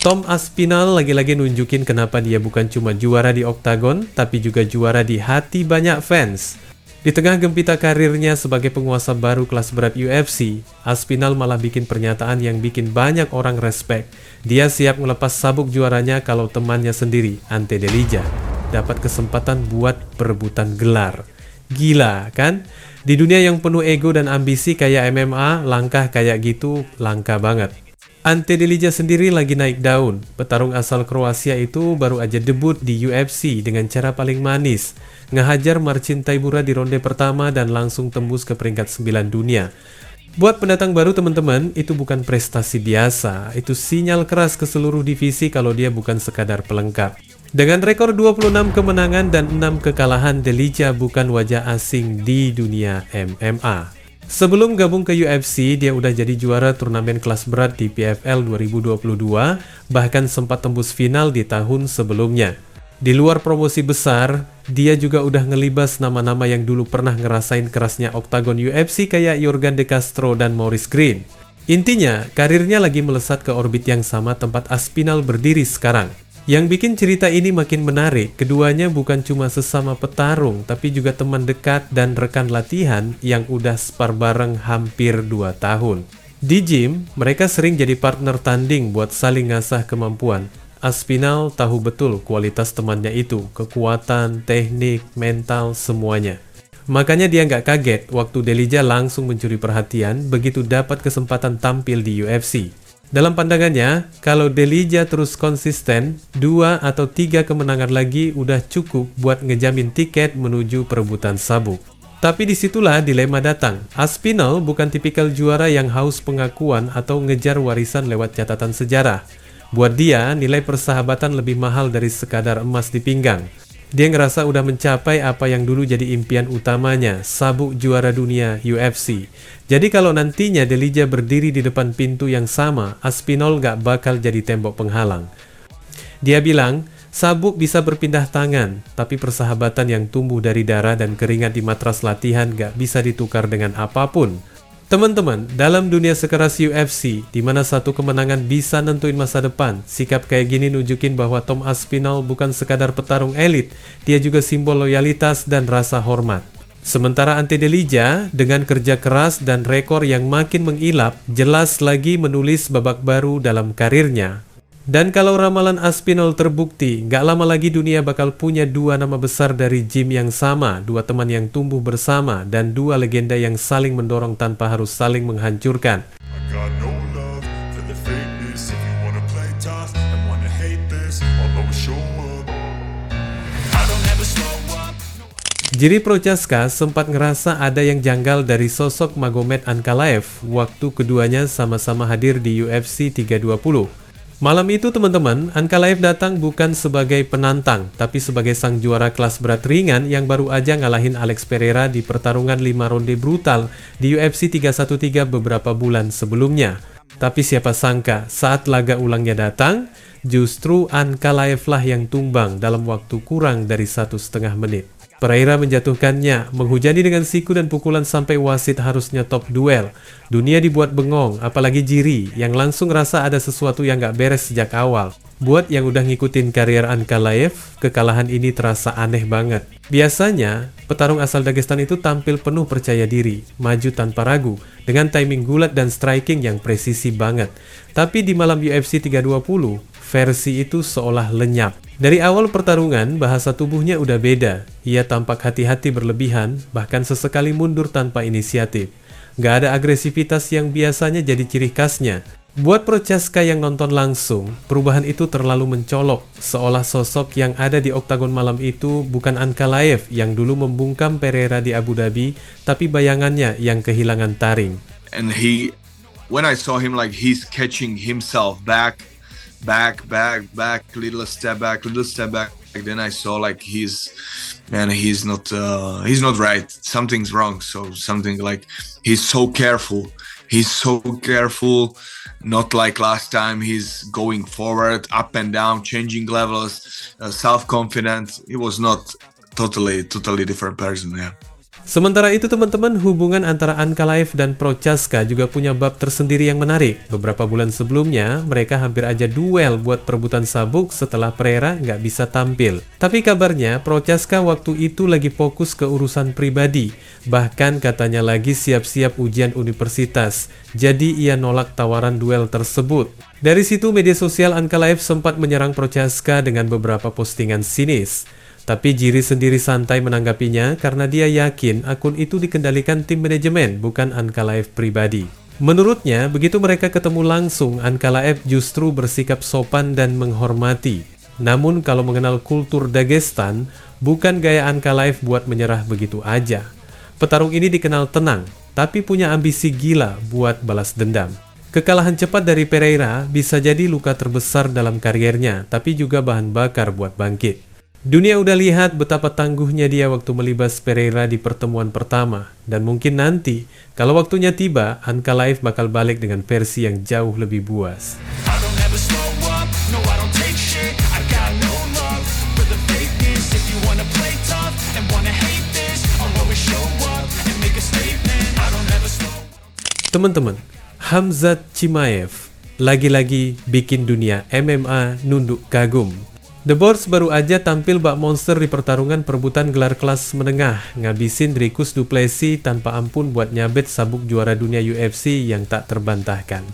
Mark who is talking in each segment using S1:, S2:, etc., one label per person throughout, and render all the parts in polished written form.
S1: Tom Aspinall lagi-lagi nunjukin kenapa dia bukan cuma juara di Oktagon, tapi juga juara di hati banyak fans. Di tengah gempita karirnya sebagai penguasa baru kelas berat UFC, Aspinall malah bikin pernyataan yang bikin banyak orang respect. Dia siap melepas sabuk juaranya kalau temannya sendiri, Ante Delija, dapat kesempatan buat perebutan gelar. Gila, kan? Di dunia yang penuh ego dan ambisi kayak MMA, langkah kayak gitu langka banget. Ante Delija sendiri lagi naik daun. Petarung asal Kroasia itu baru aja debut di UFC dengan cara paling manis. Ngehajar Marcin Tybura di ronde pertama dan langsung tembus ke peringkat 9 dunia. Buat pendatang baru teman-teman, itu bukan prestasi biasa. Itu sinyal keras ke seluruh divisi kalau dia bukan sekadar pelengkap. Dengan rekor 26 kemenangan dan 6 kekalahan, Delija bukan wajah asing di dunia MMA. Sebelum gabung ke UFC, dia udah jadi juara turnamen kelas berat di PFL 2022, bahkan sempat tembus final di tahun sebelumnya. Di luar promosi besar, dia juga udah ngelibas nama-nama yang dulu pernah ngerasain kerasnya oktagon UFC kayak Yorgan De Castro dan Maurice Greene. Intinya, karirnya lagi melesat ke orbit yang sama tempat Aspinall berdiri sekarang. Yang bikin cerita ini makin menarik, keduanya bukan cuma sesama petarung, tapi juga teman dekat dan rekan latihan yang udah spar bareng hampir 2 tahun. Di gym, mereka sering jadi partner tanding buat saling ngasah kemampuan. Aspinall tahu betul kualitas temannya itu, kekuatan, teknik, mental, semuanya. Makanya dia nggak kaget waktu Delija langsung mencuri perhatian begitu dapat kesempatan tampil di UFC. Dalam pandangannya, kalau Delija terus konsisten, 2 atau 3 kemenangan lagi udah cukup buat ngejamin tiket menuju perebutan sabuk. Tapi disitulah dilema datang. Aspinall bukan tipikal juara yang haus pengakuan atau ngejar warisan lewat catatan sejarah. Buat dia, nilai persahabatan lebih mahal dari sekadar emas di pinggang. Dia ngerasa udah mencapai apa yang dulu jadi impian utamanya, sabuk juara dunia UFC. Jadi kalau nantinya Delija berdiri di depan pintu yang sama, Aspinall gak bakal jadi tembok penghalang. Dia bilang, sabuk bisa berpindah tangan, tapi persahabatan yang tumbuh dari darah dan keringat di matras latihan gak bisa ditukar dengan apapun. Teman-teman, dalam dunia sekeras UFC, di mana satu kemenangan bisa nentuin masa depan, sikap kayak gini nunjukin bahwa Tom Aspinall bukan sekadar petarung elit, dia juga simbol loyalitas dan rasa hormat. Sementara Ante Delija, dengan kerja keras dan rekor yang makin mengilap, jelas lagi menulis babak baru dalam karirnya. Dan kalau ramalan Aspinall terbukti, gak lama lagi dunia bakal punya 2 nama besar dari gym yang sama, 2 teman yang tumbuh bersama, dan 2 legenda yang saling mendorong tanpa harus saling menghancurkan. Jiri Prochaska sempat ngerasa ada yang janggal dari sosok Magomed Ankalaev waktu keduanya sama-sama hadir di UFC 320. Malam itu teman-teman, Ankalaev datang bukan sebagai penantang, tapi sebagai sang juara kelas berat ringan yang baru aja ngalahin Alex Pereira di pertarungan 5 ronde brutal di UFC 313 beberapa bulan sebelumnya. Tapi siapa sangka, saat laga ulangnya datang, justru Ankalaev lah yang tumbang dalam waktu kurang dari 1,5 menit. Pereira menjatuhkannya, menghujani dengan siku dan pukulan sampai wasit harus nyetop duel. Dunia dibuat bengong, apalagi Jiri yang langsung rasa ada sesuatu yang gak beres sejak awal. Buat yang udah ngikutin karier Ankalaev, kekalahan ini terasa aneh banget. Biasanya, petarung asal Dagestan itu tampil penuh percaya diri, maju tanpa ragu, dengan timing gulat dan striking yang presisi banget. Tapi di malam UFC 320, versi itu seolah lenyap. Dari awal pertarungan, bahasa tubuhnya udah beda. Ia tampak hati-hati berlebihan, bahkan sesekali mundur tanpa inisiatif. Gak ada agresivitas yang biasanya jadi ciri khasnya. Buat Prochaska yang nonton langsung, perubahan itu terlalu mencolok, seolah sosok yang ada di oktagon malam itu bukan Ankalaev yang dulu membungkam Pereira di Abu Dhabi, tapi bayangannya yang kehilangan taring.
S2: And when I saw him, like he's catching himself back, little step back. Then I saw like he's not right. Something's wrong. So something like he's so careful. Not like last time. He's going forward, up and down, changing levels, self-confident. He was not totally different person. Yeah.
S1: Sementara itu teman-teman, hubungan antara Ankalaev dan Prochaska juga punya bab tersendiri yang menarik. Beberapa bulan sebelumnya, mereka hampir aja duel buat perebutan sabuk setelah Pereira nggak bisa tampil. Tapi kabarnya, Prochaska waktu itu lagi fokus ke urusan pribadi. Bahkan katanya lagi siap-siap ujian universitas. Jadi ia nolak tawaran duel tersebut. Dari situ media sosial Ankalaev sempat menyerang Prochaska dengan beberapa postingan sinis. Tapi Jiri sendiri santai menanggapinya karena dia yakin akun itu dikendalikan tim manajemen, bukan Ankalaev pribadi. Menurutnya, begitu mereka ketemu langsung, Ankalaev justru bersikap sopan dan menghormati. Namun kalau mengenal kultur Dagestan, bukan gaya Ankalaev buat menyerah begitu aja. Petarung ini dikenal tenang, tapi punya ambisi gila buat balas dendam. Kekalahan cepat dari Pereira bisa jadi luka terbesar dalam karirnya, tapi juga bahan bakar buat bangkit. Dunia udah lihat betapa tangguhnya dia waktu melibas Pereira di pertemuan pertama. Dan mungkin nanti, kalau waktunya tiba, Ankalaev bakal balik dengan versi yang jauh lebih buas. Teman-teman, Khamzat Chimaev lagi-lagi bikin dunia MMA nunduk kagum. The Boards baru aja tampil bak monster di pertarungan perebutan gelar kelas menengah, ngabisin Dricus du Plessis tanpa ampun buat nyabet sabuk juara dunia UFC yang tak terbantahkan.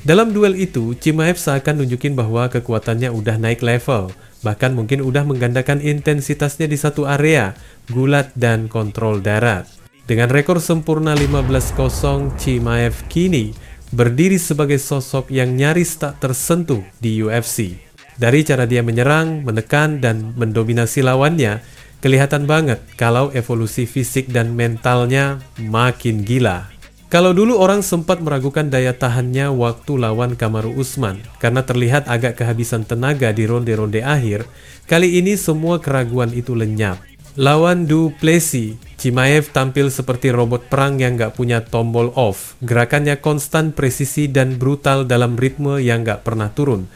S1: Dalam duel itu, Chimaev seakan nunjukin bahwa kekuatannya udah naik level, bahkan mungkin udah menggandakan intensitasnya di satu area, gulat dan kontrol darat. Dengan rekor sempurna 15-0, Chimaev kini berdiri sebagai sosok yang nyaris tak tersentuh di UFC. Dari cara dia menyerang, menekan, dan mendominasi lawannya, kelihatan banget kalau evolusi fisik dan mentalnya makin gila. Kalau dulu orang sempat meragukan daya tahannya waktu lawan Kamaru Usman, karena terlihat agak kehabisan tenaga di ronde-ronde akhir, kali ini semua keraguan itu lenyap. Lawan du Plessis, Chimaev tampil seperti robot perang yang gak punya tombol off. Gerakannya konstan, presisi, dan brutal dalam ritme yang gak pernah turun.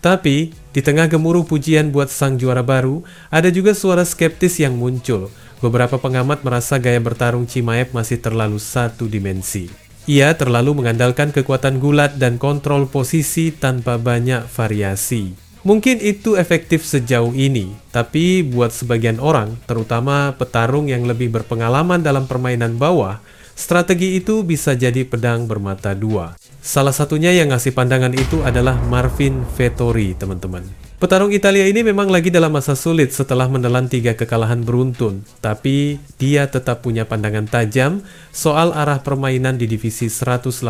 S1: Tapi, di tengah gemuruh pujian buat sang juara baru, ada juga suara skeptis yang muncul. Beberapa pengamat merasa gaya bertarung Chimaev masih terlalu satu dimensi. Ia terlalu mengandalkan kekuatan gulat dan kontrol posisi tanpa banyak variasi. Mungkin itu efektif sejauh ini, tapi buat sebagian orang, terutama petarung yang lebih berpengalaman dalam permainan bawah, strategi itu bisa jadi pedang bermata dua. Salah satunya yang ngasih pandangan itu adalah Marvin Vettori, teman-teman. Petarung Italia ini memang lagi dalam masa sulit setelah menelan 3 kekalahan beruntun, tapi dia tetap punya pandangan tajam soal arah permainan di divisi 185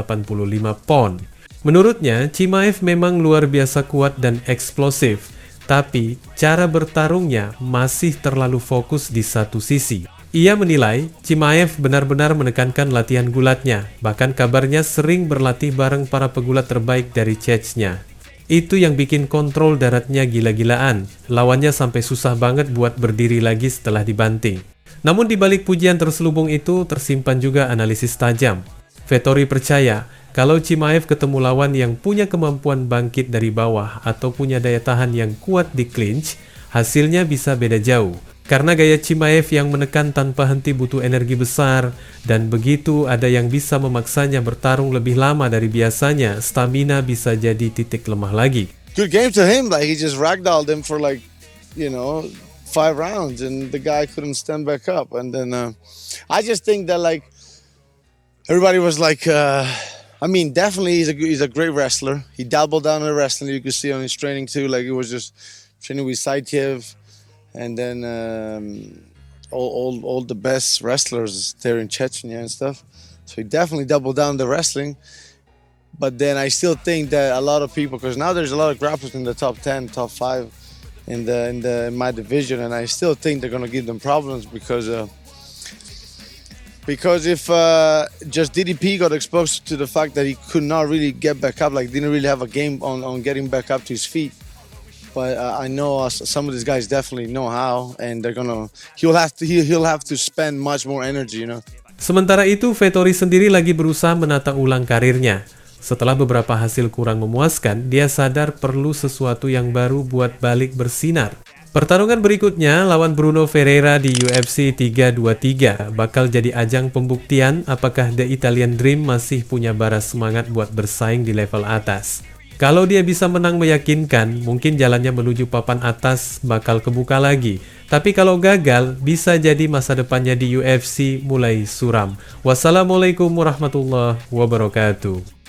S1: pound. Menurutnya, Chimaev memang luar biasa kuat dan eksplosif, tapi cara bertarungnya masih terlalu fokus di satu sisi. Ia menilai Chimaev benar-benar menekankan latihan gulatnya, bahkan kabarnya sering berlatih bareng para pegulat terbaik dari Chechnya. Itu yang bikin kontrol daratnya gila-gilaan, lawannya sampai susah banget buat berdiri lagi setelah dibanting. Namun di balik pujian terselubung itu tersimpan juga analisis tajam. Vettori percaya kalau Chimaev ketemu lawan yang punya kemampuan bangkit dari bawah atau punya daya tahan yang kuat di clinch, hasilnya bisa beda jauh. Karena gaya Chimaev yang menekan tanpa henti butuh energi besar, dan begitu ada yang bisa memaksanya bertarung lebih lama dari biasanya, stamina bisa jadi titik lemah lagi.
S3: Good game to him, like he just ragdolled him for 5 rounds, and the guy couldn't stand back up. And then I just think that everybody was definitely he's a great wrestler. He doubled down on wrestling. You could see on his training too, he was just training with Saityev. And then all the best wrestlers there in Chechnya and stuff. So he definitely doubled down the wrestling. But then I still think that a lot of people, because now there's a lot of grapplers in the top 10, top 5 in my division, and I still think they're gonna give them problems because if just DDP got exposed to the fact that he could not really get back up, didn't really have a game on getting back up to his feet. But I know some of these guys definitely know how, and he'll have to spend much more energy,
S1: Sementara itu, Vettori sendiri lagi berusaha menata ulang karirnya. Setelah beberapa hasil kurang memuaskan, dia sadar perlu sesuatu yang baru buat balik bersinar. Pertarungan berikutnya lawan Bruno Ferreira di UFC 323 bakal jadi ajang pembuktian apakah The Italian Dream masih punya bara semangat buat bersaing di level atas. Kalau dia bisa menang meyakinkan, mungkin jalannya menuju papan atas bakal kebuka lagi. Tapi kalau gagal, bisa jadi masa depannya di UFC mulai suram. Wassalamualaikum warahmatullahi wabarakatuh.